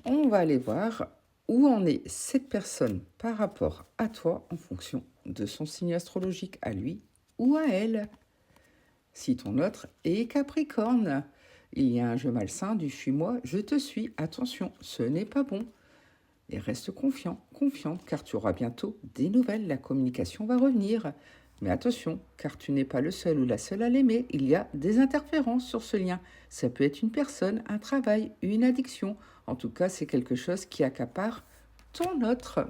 On va aller voir où en est cette personne par rapport à toi en fonction de son signe astrologique à lui ou à elle. Si ton autre est Capricorne, il y a un jeu malsain du fuis-moi, je te suis, attention, ce n'est pas bon. Et reste confiant, confiante, car tu auras bientôt des nouvelles, la communication va revenir. Mais attention, car tu n'es pas le seul ou la seule à l'aimer, il y a des interférences sur ce lien. Ça peut être une personne, un travail, une addiction. En tout cas, c'est quelque chose qui accapare ton autre.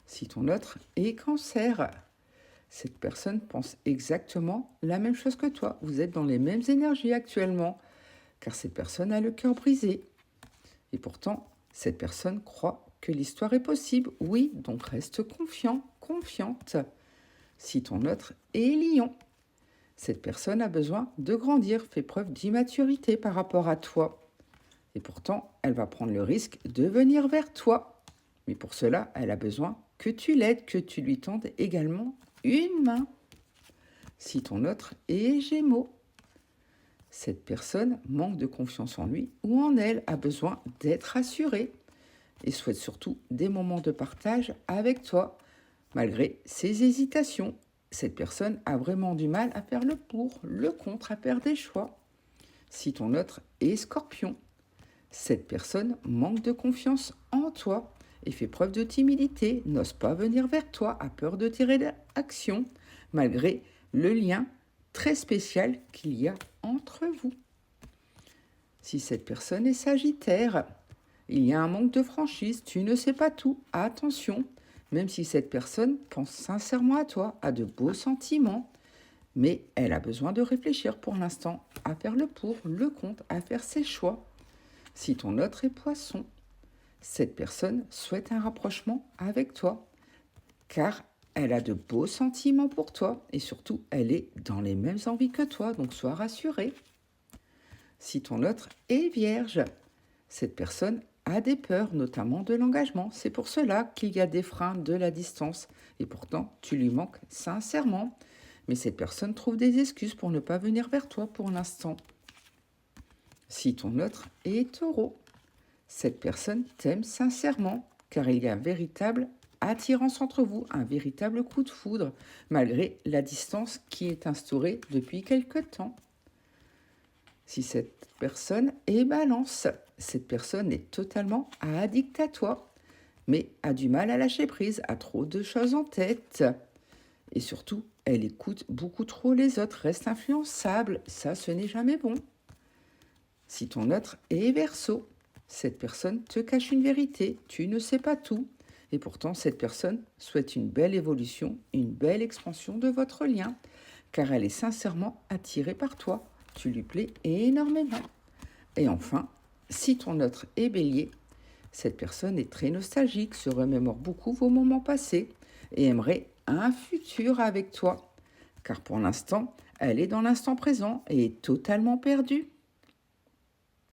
Si ton autre est Cancer, cette personne pense exactement la même chose que toi. Vous êtes dans les mêmes énergies actuellement, car cette personne a le cœur brisé. Et pourtant, cette personne croit que l'histoire est possible. Oui, donc reste confiant, confiante. Si ton autre est Lion, cette personne a besoin de grandir, fait preuve d'immaturité par rapport à toi. Et pourtant, elle va prendre le risque de venir vers toi. Mais pour cela, elle a besoin que tu l'aides, que tu lui tendes également une main. Si ton autre est Gémeaux, cette personne manque de confiance en lui ou en elle, a besoin d'être rassurée et souhaite surtout des moments de partage avec toi. Malgré ses hésitations, cette personne a vraiment du mal à faire le pour, le contre, à faire des choix. Si ton autre est Scorpion, cette personne manque de confiance en toi et fait preuve de timidité, n'ose pas venir vers toi, a peur de tirer d'action, malgré le lien très spécial qu'il y a entre vous. Si cette personne est Sagittaire, il y a un manque de franchise, tu ne sais pas tout, attention, même si cette personne pense sincèrement à toi, a de beaux sentiments, mais elle a besoin de réfléchir pour l'instant, à faire le pour, le contre, à faire ses choix. Si ton autre est Poisson, cette personne souhaite un rapprochement avec toi, car elle a de beaux sentiments pour toi et surtout, elle est dans les mêmes envies que toi, donc sois rassuré. Si ton autre est Vierge, cette personne a des peurs, notamment de l'engagement. C'est pour cela qu'il y a des freins, de la distance, et pourtant, tu lui manques sincèrement. Mais cette personne trouve des excuses pour ne pas venir vers toi pour l'instant. Si ton autre est Taureau, cette personne t'aime sincèrement, car il y a un véritable attirance entre vous, un véritable coup de foudre, malgré la distance qui est instaurée depuis quelque temps. Si cette personne est Balance, cette personne est totalement addict à toi, mais a du mal à lâcher prise, a trop de choses en tête. Et surtout, elle écoute beaucoup trop les autres, reste influençable, ça ce n'est jamais bon. Si ton autre est Verseau, cette personne te cache une vérité, tu ne sais pas tout, et pourtant cette personne souhaite une belle évolution, une belle expansion de votre lien, car elle est sincèrement attirée par toi, tu lui plais énormément. Et enfin, si ton autre est Bélier, cette personne est très nostalgique, se remémore beaucoup vos moments passés et aimerait un futur avec toi, car pour l'instant, elle est dans l'instant présent et est totalement perdue.